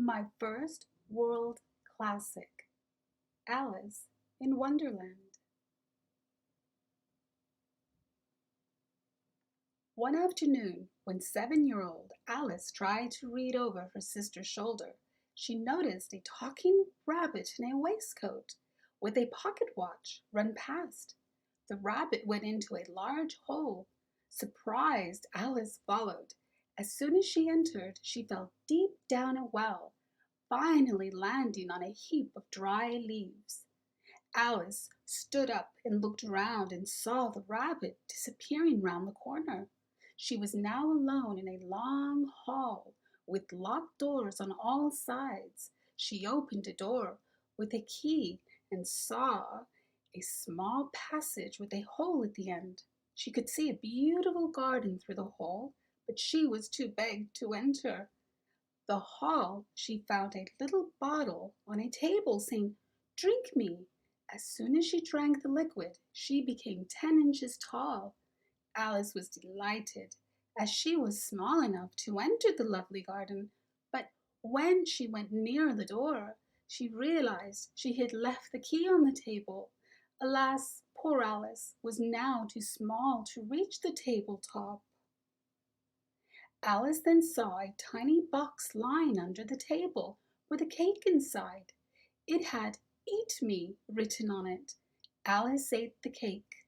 My first world classic, Alice in Wonderland. One afternoon, when 7-year-old Alice tried to read over her sister's shoulder, she noticed a talking rabbit in a waistcoat with a pocket watch run past. The rabbit went into a large hole. Surprised, Alice followed. As soon as she entered, she fell deep down a well, finally landing on a heap of dry leaves. Alice stood up and looked around and saw the rabbit disappearing round the corner. She was now alone in a long hall with locked doors on all sides. She opened a door with a key and saw a small passage with a hole at the end. She could see a beautiful garden through the hole, but she was too big to enter the hall. She found a little bottle on a table saying, "Drink me." As soon as she drank the liquid, she became 10 inches tall. Alice was delighted, as she was small enough to enter the lovely garden, but when she went near the door, she realized she had left the key on the table. Alas, poor Alice was now too small to reach the tabletop. Alice then saw a tiny box lying under the table with a cake inside. It had "Eat me" written on it. Alice ate the cake.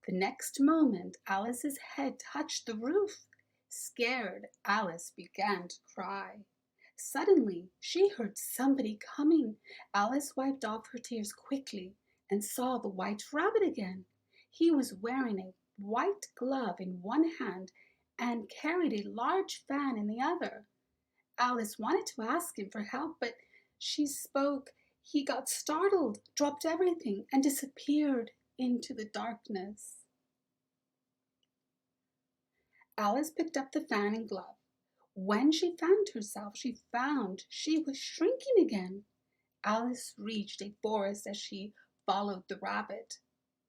The next moment, Alice's head touched the roof. Scared, Alice began to cry. Suddenly, she heard somebody coming. Alice wiped off her tears quickly and saw the white rabbit again. He was wearing a white glove in one hand and carried a large fan in the other. Alice wanted to ask him for help, but she spoke. He got startled, dropped everything, and disappeared into the darkness. Alice picked up the fan and glove. When she found herself, she found she was shrinking again. Alice reached a forest as she followed the rabbit.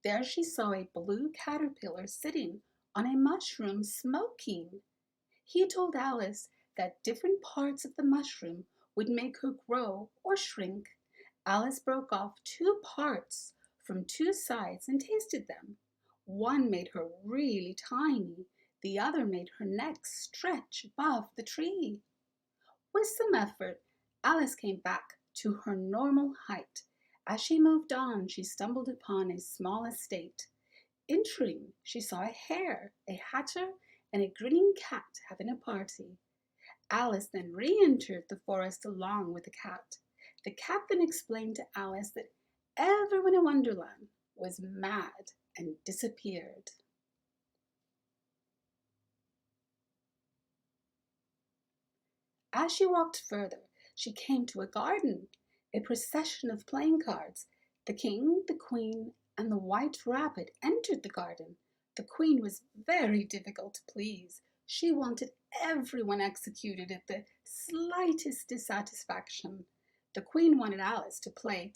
There she saw a blue caterpillar sitting on a mushroom smoking. He told Alice that different parts of the mushroom would make her grow or shrink. Alice broke off 2 parts from 2 sides and tasted them. One made her really tiny, the other made her neck stretch above the tree. With some effort, Alice came back to her normal height. As she moved on, she stumbled upon a small estate. Entering, she saw a hare, a hatter, and a grinning cat having a party. Alice then re-entered the forest along with the cat. The cat then explained to Alice that everyone in Wonderland was mad and disappeared. As she walked further, she came to a garden. A procession of playing cards. The king, the queen, and the white rabbit entered the garden. The queen was very difficult to please. She wanted everyone executed at the slightest dissatisfaction. The queen wanted Alice to play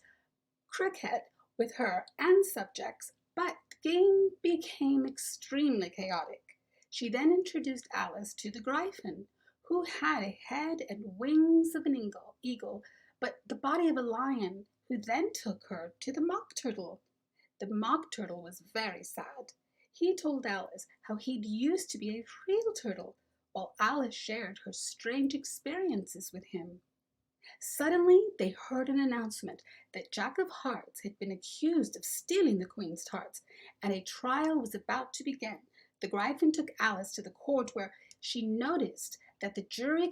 cricket with her and subjects, but the game became extremely chaotic. She then introduced Alice to the Gryphon, who had a head and wings of an eagle, but the body of a lion, who then took her to the Mock Turtle. The Mock Turtle was very sad. He told Alice how he'd used to be a real turtle, while Alice shared her strange experiences with him. Suddenly, they heard an announcement that Jack of Hearts had been accused of stealing the Queen's tarts, and a trial was about to begin. The Gryphon took Alice to the court, where she noticed that the jury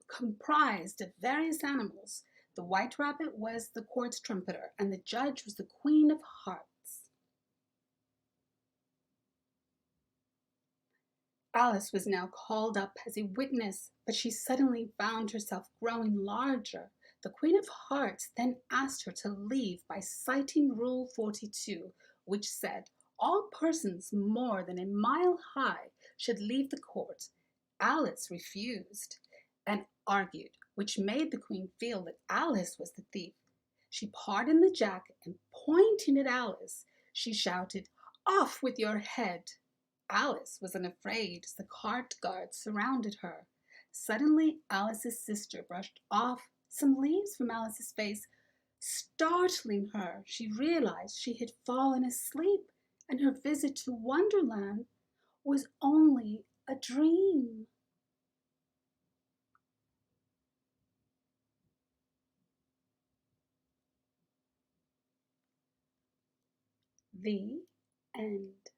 comprised of various animals. The white rabbit was the court's trumpeter, and the judge was the Queen of Hearts. Alice was now called up as a witness, but she suddenly found herself growing larger. The Queen of Hearts then asked her to leave by citing Rule 42, which said all persons more than a mile high should leave the court. Alice refused and argued, which made the queen feel that Alice was the thief. She pardoned the jack, and pointing at Alice, she shouted, "Off with your head!" Alice was unafraid as the court guards surrounded her. Suddenly, Alice's sister brushed off some leaves from Alice's face. Startling her, she realized she had fallen asleep and her visit to Wonderland was only a dream. The end.